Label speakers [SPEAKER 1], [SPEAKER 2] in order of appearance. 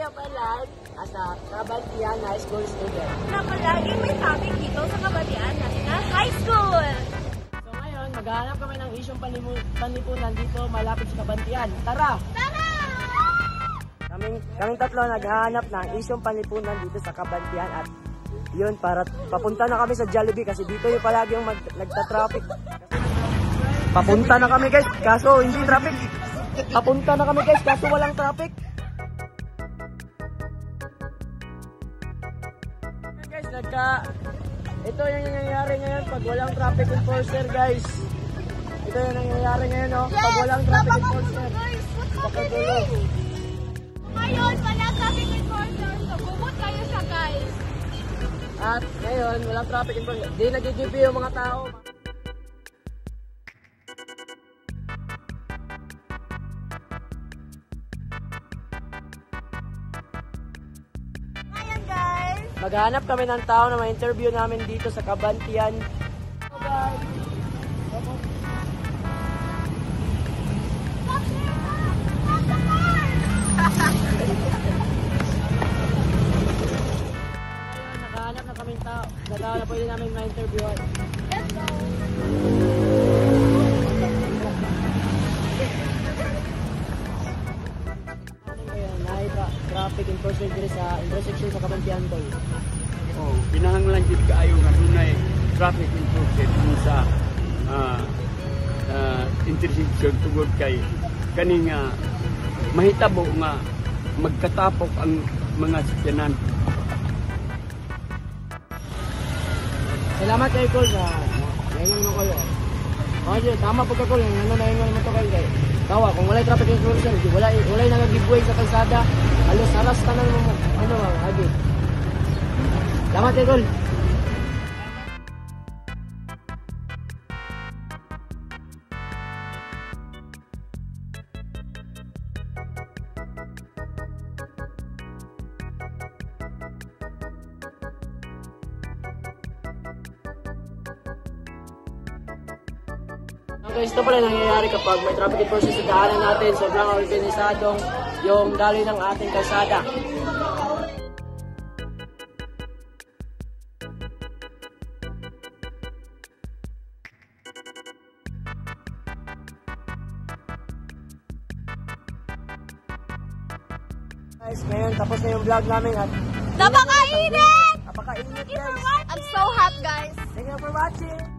[SPEAKER 1] Kuya Balan sa Kabantian High School student.
[SPEAKER 2] Na palagi may topic dito sa Kabantian National High School.
[SPEAKER 1] So ngayon, maghahanap kami ng isyong panlipunan dito malapit sa Kabantian. Tara!
[SPEAKER 2] Tara!
[SPEAKER 1] Kaming tatlo naghahanap ng isyong panlipunan dito sa Kabantian at yun, para papunta na kami sa Jollibee kasi dito yung palagi yung nagta-traffic. Papunta na kami guys, kaso hindi traffic. Papunta na kami guys, kaso walang traffic. Guys, ito yung nangyayari ngayon pag walang traffic enforcer guys. Ito yung nangyayari ngayon oh, pag walang traffic enforcer. Pakagulo.
[SPEAKER 2] Ngayon, wala traffic enforcer. So, bumot kayo siya guys.
[SPEAKER 1] At ngayon, walang traffic enforcer. Di nag-GP yung mga tao.
[SPEAKER 2] Ngayon guys.
[SPEAKER 1] Maghanap kami ng tao na ma-interview namin dito sa Kabantian. So guys, nakahanap na kami tao na pwede namin ma-interviewan.
[SPEAKER 2] Let's go.
[SPEAKER 1] Traffic enforcer dito sa intersection sa Kabantian Boy.
[SPEAKER 3] Oh, kinahanglan jud kaayo nga dunay traffic enforcer sa intersection tungod kay kaning mahitabo nga magkatapok ang mga sakyanan.
[SPEAKER 1] Salamat kay Col sa ngayon mo kayo. Okay, tama po ka Col, ano na yung mo to kayo. Tawa, kung walay traffic enforcer, walay nag-giveaway sa kalsada, halos haras ka na mo, ano mga agi. Salamat kay Col. Guys, ito pala nangyayari kapag may traffic enforcer sa daanan natin. Sobrang organisadong yung daloy ng ating kalsada. Guys, ngayon tapos na yung vlog namin at
[SPEAKER 2] Napakainit!
[SPEAKER 1] napakainit guys.
[SPEAKER 2] I'm so hot guys.
[SPEAKER 1] Thank you for watching.